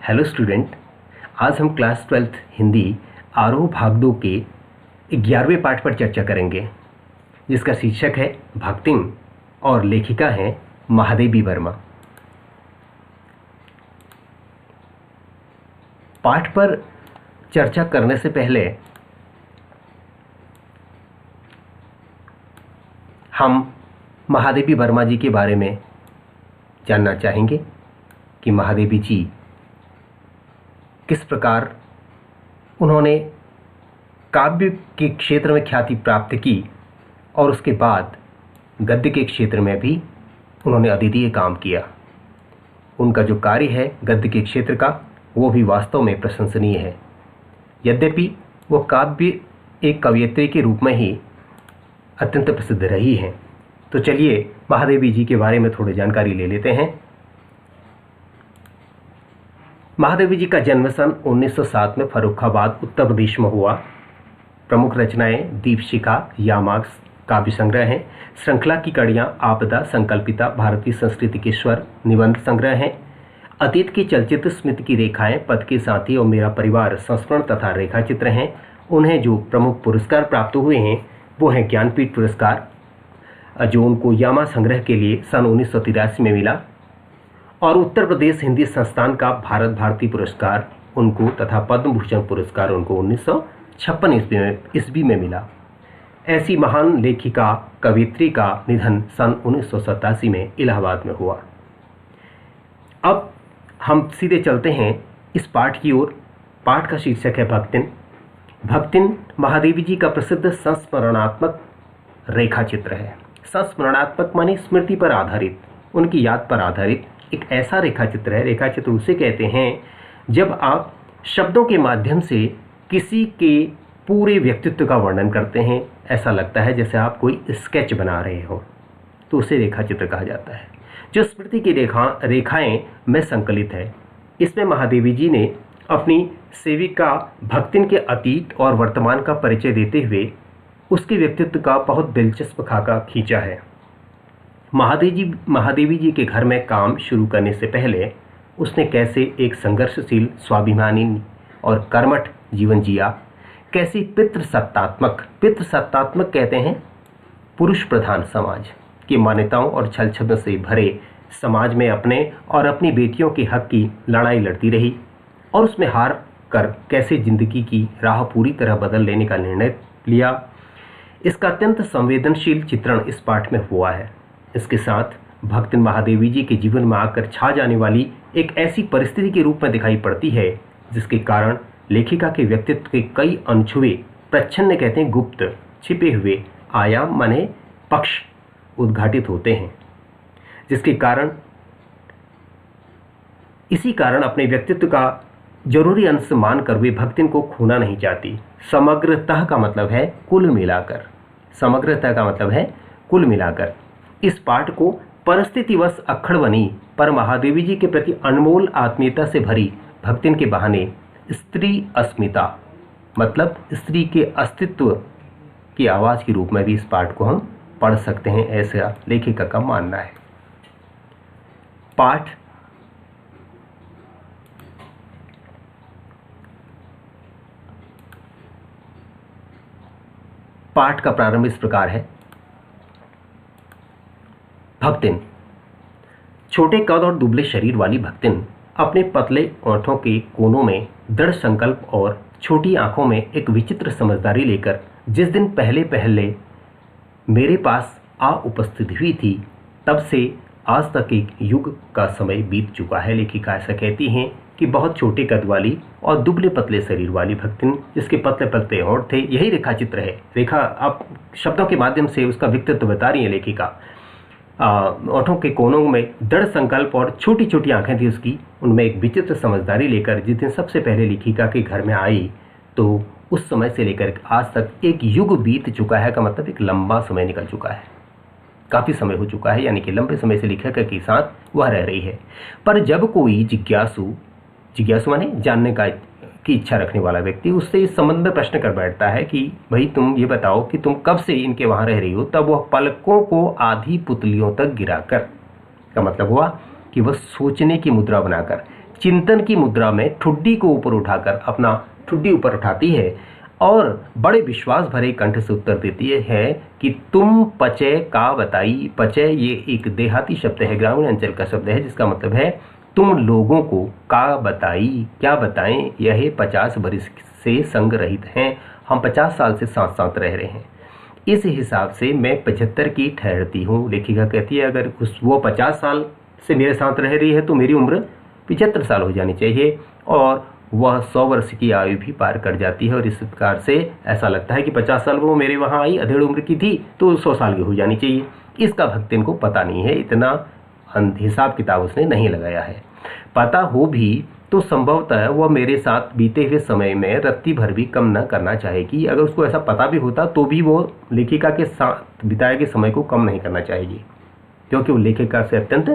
Hello student. आज हम class 12th Hindi आरोह भाग 2 के 11वें पाठ पर चर्चा करेंगे, जिसका शीर्षक है भक्तिम और लेखिका हैं महादेवी वर्मा। पाठ पर चर्चा करने से पहले हम महादेवी वर्मा जी के बारे में जानना चाहेंगे कि महादेवी जी किस प्रकार उन्होंने काव्य के क्षेत्र में ख्याति प्राप्त की और उसके बाद गद्य के क्षेत्र में भी उन्होंने अद्वितीय काम किया। उनका जो कार्य है गद्य के क्षेत्र का, वो भी वास्तव में प्रशंसनीय है। यद्यपि वो काव्य एक कवयित्री के रूप में ही अत्यंत प्रसिद्ध रही हैं। तो चलिए महादेवी जी के बारे में थोड़ी जानकारी ले लेते हैं। महादेवी जी का जन्म सन 1907 में फर्रुखाबाद उत्तर प्रदेश में हुआ। प्रमुख रचनाएं दीपशिखा, यामाग काव्य संग्रह हैं। श्रृंखला की कड़ियां आपदा, संकल्पिता, भारतीय संस्कृति के स्वर निबंध संग्रह हैं। अतीत की चलचित्र स्मृति की रेखाएं, पद के साथी और मेरा परिवार संस्मरण तथा रेखा चित्र हैं। उन्हें जो प्रमुख पुरस्कार प्राप्त हुए हैं वो हैं ज्ञानपीठ पुरस्कार, जो उनको यामा संग्रह के लिए सन 1983 में मिला, और उत्तर प्रदेश हिंदी संस्थान का भारत भारती पुरस्कार उनको तथा पद्म भूषण पुरस्कार उनको 1956 ईस्वी में मिला। ऐसी महान लेखिका कवयित्री का निधन सन 1987 में इलाहाबाद में हुआ। अब हम सीधे चलते हैं इस पाठ की ओर। पाठ का शीर्षक है भक्तिन। भक्तिन महादेवी जी का प्रसिद्ध संस्मरणात्मक रेखा चित्र है। संस्मरणात्मक माने स्मृति पर आधारित, उनकी याद पर आधारित एक ऐसा रेखा चित्र है। रेखा चित्र उसे कहते हैं जब आप शब्दों के माध्यम से किसी के पूरे व्यक्तित्व का वर्णन करते हैं। ऐसा लगता है जैसे आप कोई स्केच बना रहे हो, तो उसे रेखा चित्र कहा जाता है, जो स्मृति की रेखाएं में संकलित है। इसमें महादेवी जी ने अपनी सेविका भक्तिन के अतीत और वर्तमान का परिचय देते हुए उसके व्यक्तित्व का बहुत दिलचस्प खाका खींचा है। महादेवी जी के घर में काम शुरू करने से पहले उसने कैसे एक संघर्षशील, स्वाभिमानी और कर्मठ जीवन जिया, कैसी पितृसत्तात्मक कहते हैं पुरुष प्रधान समाज की मान्यताओं और छल छद्म से भरे समाज में अपने और अपनी बेटियों के हक की लड़ाई लड़ती रही, और उसमें हार कर कैसे जिंदगी की राह पूरी तरह बदल लेने का निर्णय लिया। इसका अत्यंत संवेदनशील चित्रण इस पाठ में हुआ है। इसके साथ भक्तिन महादेवी जी के जीवन में आकर छा जाने वाली एक ऐसी परिस्थिति के रूप में दिखाई पड़ती है जिसके कारण लेखिका के व्यक्तित्व के कई अनछुए, प्रच्छन्न कहते हैं गुप्त, छिपे हुए आयाम माने पक्ष उद्घाटित होते हैं, इसी कारण अपने व्यक्तित्व का जरूरी अंश मानकर वे भक्तिन को खोना नहीं चाहती। समग्रता का मतलब है कुल मिलाकर। इस पाठ को परिस्थितिवश अक्खड़ बनी पर महादेवी जी के प्रति अनमोल आत्मीयता से भरी भक्तिन के बहाने स्त्री अस्मिता मतलब स्त्री के अस्तित्व की आवाज के रूप में भी इस पाठ को हम पढ़ सकते हैं, ऐसा लेखिका का मानना है। पाठ का प्रारंभ इस प्रकार है। भक्तिन। छोटे कद और दुबले शरीर वाली भक्तिन अपने पतले ओंठों के कोनों में दृढ़ संकल्प और छोटी आंखों में एक विचित्र समझदारी लेकर जिस दिन पहले मेरे पास आ उपस्थित हुई थी, तब से आज तक एक युग का समय बीत चुका है। लेखिका ऐसा कहती हैं कि बहुत छोटे कद वाली और दुबले पतले शरीर वाली भक्तिन, जिसके पतले पतले होंठ थे, यही रेखा चित्र है। रेखा आप शब्दों के माध्यम से उसका व्यक्तित्व बता रही है लेखिका। ओठों के कोनों में दृढ़ संकल्प और छोटी छोटी आंखें थी उसकी, उनमें एक विचित्र समझदारी लेकर जिस दिन सबसे पहले लेखिका के घर में आई, तो उस समय से लेकर आज तक एक युग बीत चुका है का मतलब एक लंबा समय निकल चुका है, काफ़ी समय हो चुका है, यानी कि लंबे समय से लेखिका के साथ वह रह रही है। पर जब कोई जिज्ञासु माने जानने की इच्छा रखने वाला व्यक्ति उससे इस संबंध में प्रश्न कर बैठता है कि भाई तुम ये बताओ कि तुम कब से इनके वहाँ रह रही हो, तब वह पलकों को आधी पुतलियों तक गिराकर, का मतलब हुआ कि वह सोचने की मुद्रा बनाकर चिंतन की मुद्रा में ठुड्डी को ऊपर उठाकर अपना ठुड्डी ऊपर उठाती है और बड़े विश्वास भरे कंठ से उत्तर देती है कि तुम पचय का बताई। पचय ये एक देहाती शब्द है, ग्रामीण अंचल का शब्द है, जिसका मतलब है तुम लोगों को का बताई, क्या बताएं, यह 50 बरिस से संग रहित हैं, हम 50 साल से साथ साथ रह रहे हैं, इस हिसाब से मैं 75 की ठहरती हूँ। लेखिका कहती है अगर वो 50 साल से मेरे साथ रह रही है तो मेरी उम्र 75 साल हो जानी चाहिए, और वह 100 वर्ष की आयु भी पार कर जाती है। और इस प्रकार से ऐसा लगता है कि 50 साल वो मेरे वहाँ आई, अधेड़ उम्र की थी, तो 100 साल की हो जानी चाहिए। इसका भक्तिन को पता नहीं है, इतना हिसाब किताब उसने नहीं लगाया है। पता हो भी तो संभवतः वह मेरे साथ बीते हुए समय में रत्ती भर भी कम न करना चाहेगी। अगर उसको ऐसा पता भी होता तो भी वो लेखिका के साथ बिताए गए समय को कम नहीं करना चाहेगी, क्योंकि वो लेखिका से अत्यंत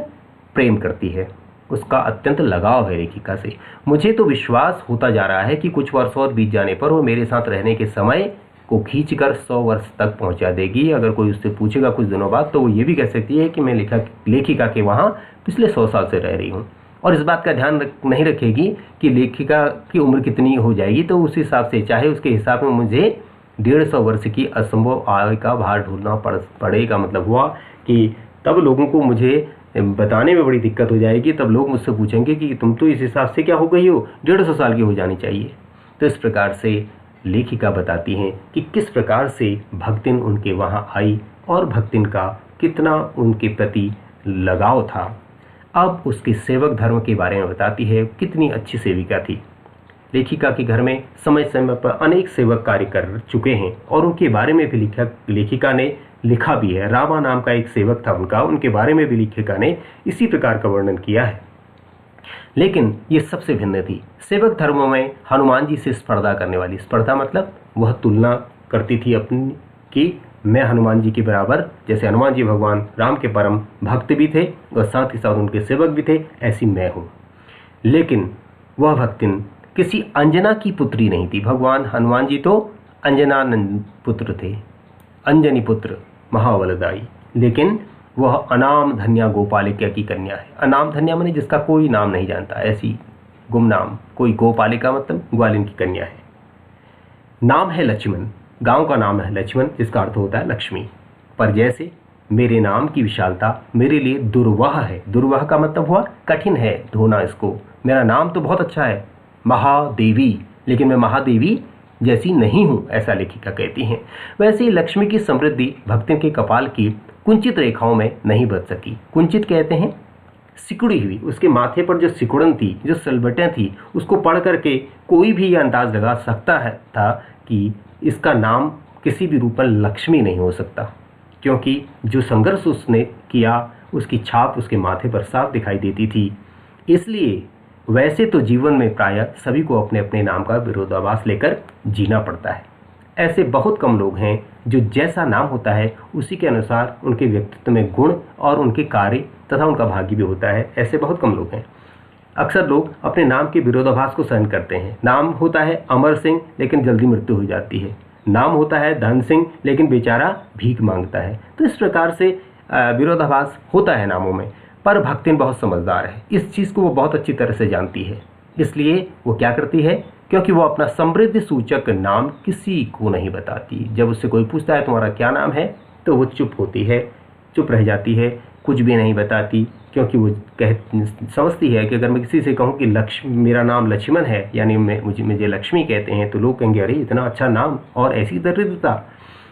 प्रेम करती है, उसका अत्यंत लगाव है लेखिका से। मुझे तो विश्वास होता जा रहा है कि कुछ वर्ष और बीत जाने पर वो मेरे साथ रहने के समय को खींचकर 100 वर्ष तक पहुंचा देगी। अगर कोई उससे पूछेगा कुछ दिनों बाद तो वो ये भी कह सकती है कि मैं लेखिका के वहाँ पिछले 100 साल से रह रही हूँ, और इस बात का ध्यान नहीं रखेगी कि लेखिका की उम्र कितनी हो जाएगी, तो उस हिसाब से चाहे उसके हिसाब में मुझे 150 वर्ष की असंभव आय का भार ढूंढना पड़ेगा। मतलब हुआ कि तब लोगों को मुझे बताने में बड़ी दिक्कत हो जाएगी, तब लोग मुझसे पूछेंगे कि तुम तो इस हिसाब से क्या हो गई हो, 150 साल की हो जानी चाहिए। तो इस प्रकार से लेखिका बताती हैं कि किस प्रकार से भक्तिन उनके वहाँ आई और भक्तिन का कितना उनके प्रति लगाव था। अब उसके सेवक धर्म के बारे में बताती है, कितनी अच्छी सेविका थी। लेखिका के घर में समय समय पर अनेक सेवक कार्य कर चुके हैं और उनके बारे में भी लेखिका ने लिखा भी है। रामा नाम का एक सेवक था उनका, उनके बारे में भी लेखिका ने इसी प्रकार का वर्णन किया है। लेकिन ये सबसे भिन्न थी। सेवक धर्म में हनुमान जी से स्पर्धा करने वाली, स्पर्धा मतलब वह तुलना करती थी अपनी कि मैं हनुमान जी के बराबर, जैसे हनुमान जी भगवान राम के परम भक्त भी थे और साथ ही साथ उनके सेवक भी थे, ऐसी मैं हूँ। लेकिन वह भक्तिन किसी अंजना की पुत्री नहीं थी। भगवान हनुमान जी तो अंजनानंद पुत्र थे, अंजनी पुत्र महाबलदाई, लेकिन वह अनाम धन्या गोपालिका की कन्या है। अनाम धन्या माने जिसका कोई नाम नहीं जानता, ऐसी गुमनाम, कोई गोपालिका मतलब ग्वालिन की कन्या है। नाम है लक्ष्मण, गांव का नाम है लक्ष्मण, जिसका अर्थ होता है लक्ष्मी। पर जैसे मेरे नाम की विशालता मेरे लिए दुर्वाह है। दुर्वाह का मतलब हुआ कठिन है धोना इसको। मेरा नाम तो बहुत अच्छा है महादेवी, लेकिन मैं महादेवी जैसी नहीं हूँ, ऐसा लेखिका कहती हैं। वैसे ही लक्ष्मी की समृद्धि भक्तिन के कपाल की कुंचित रेखाओं में नहीं बच सकी। कुंचित कहते हैं सिकुड़ी हुई, उसके माथे पर जो सिकुड़न थी, जो सलबटें थी, उसको पढ़ करके कोई भी यह अंदाज लगा सकता है था कि इसका नाम किसी भी रूप में लक्ष्मी नहीं हो सकता, क्योंकि जो संघर्ष उसने किया उसकी छाप उसके माथे पर साफ दिखाई देती थी। इसलिए वैसे तो जीवन में प्रायः सभी को अपने अपने नाम का विरोधाभास लेकर जीना पड़ता है। ऐसे बहुत कम लोग हैं जो जैसा नाम होता है उसी के अनुसार उनके व्यक्तित्व में गुण और उनके कार्य तथा उनका भाग्य भी होता है। ऐसे बहुत कम लोग हैं। अक्सर लोग अपने नाम के विरोधाभास को सहन करते हैं। नाम होता है अमर सिंह, लेकिन जल्दी मृत्यु हो जाती है। नाम होता है धन सिंह, लेकिन बेचारा भीख मांगता है। तो इस प्रकार से विरोधाभास होता है नामों में। पर भक्तिन बहुत समझदार है, इस चीज़ को वो बहुत अच्छी तरह से जानती है। इसलिए वो क्या करती है, क्योंकि वो अपना समृद्धि सूचक नाम किसी को नहीं बताती। जब उससे कोई पूछता है तुम्हारा क्या नाम है, तो वो चुप होती है, चुप रह जाती है, कुछ भी नहीं बताती, क्योंकि वो समझती है कि अगर मैं किसी से कहूँ कि मेरा नाम लक्ष्मण है, यानी मुझे लक्ष्मी कहते हैं, तो लोग कहेंगे अरे इतना अच्छा नाम और ऐसी दरिद्रता।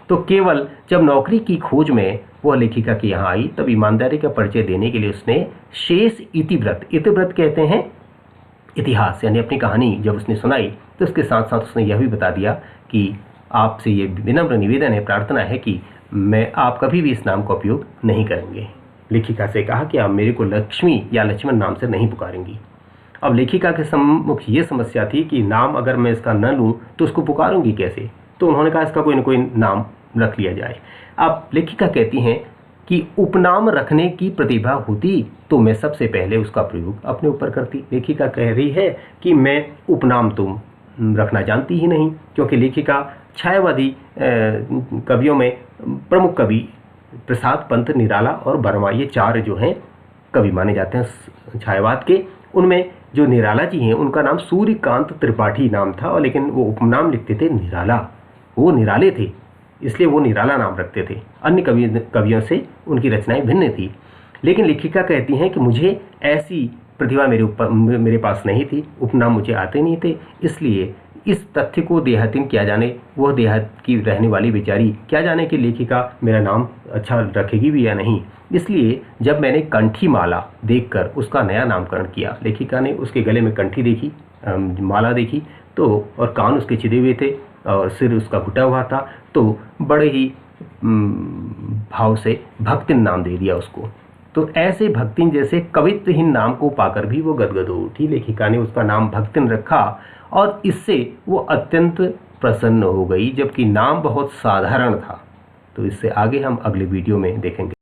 तो केवल जब नौकरी की खोज में वह लेखिका के यहाँ आई, तब ईमानदारी का परिचय देने के लिए उसने शेष इतिव्रत, इतिव्रत कहते हैं इतिहास, यानी अपनी कहानी जब उसने सुनाई, तो उसके साथ साथ उसने यह भी बता दिया कि आपसे ये विनम्र निवेदन है, प्रार्थना है कि मैं आप कभी भी इस नाम का उपयोग नहीं करेंगे। लेखिका से कहा कि आप मेरे को लक्ष्मी या लक्ष्मण नाम से नहीं पुकारेंगी। अब लेखिका के सम्मुख ये समस्या थी कि नाम अगर मैं इसका न लूँ तो उसको पुकारूंगी कैसे। तो उन्होंने कहा इसका कोई न कोई नाम रख लिया जाए। अब लेखिका कहती हैं कि उपनाम रखने की प्रतिभा होती तो मैं सबसे पहले उसका प्रयोग अपने ऊपर करती। लेखिका कह रही है कि मैं उपनाम तो रखना जानती ही नहीं, क्योंकि लेखिका छायावादी कवियों में प्रमुख कवि प्रसाद, पंत, निराला और वर्मा, ये चार जो हैं कवि माने जाते हैं छायावाद के। उनमें जो निराला जी हैं उनका नाम सूर्यकांत त्रिपाठी नाम था, और लेकिन वो उपनाम लिखते थे निराला। वो निराले थे, इसलिए वो निराला नाम रखते थे। अन्य कवियों से उनकी रचनाएं भिन्न थी। लेकिन लेखिका कहती हैं कि मुझे ऐसी प्रतिभा मेरे पास नहीं थी, उपनाम मुझे आते नहीं थे, इसलिए इस तथ्य को देहातीन क्या जाने, वह देहात की रहने वाली बेचारी क्या जाने कि लेखिका मेरा नाम अच्छा रखेगी भी या नहीं। इसलिए जब मैंने कंठी माला देखकर उसका नया नामकरण किया, लेखिका ने उसके गले में कंठी देखी, माला देखी तो, और कान उसके छिदे हुए थे और सिर उसका घुटा हुआ था, तो बड़े ही भाव से भक्तिन नाम दे दिया उसको। तो ऐसे भक्तिन जैसे कवित्वहीन नाम को पाकर भी वो गदगद हो उठी। लेखिका ने उसका नाम भक्तिन रखा और इससे वो अत्यंत प्रसन्न हो गई, जबकि नाम बहुत साधारण था। तो इससे आगे हम अगले वीडियो में देखेंगे।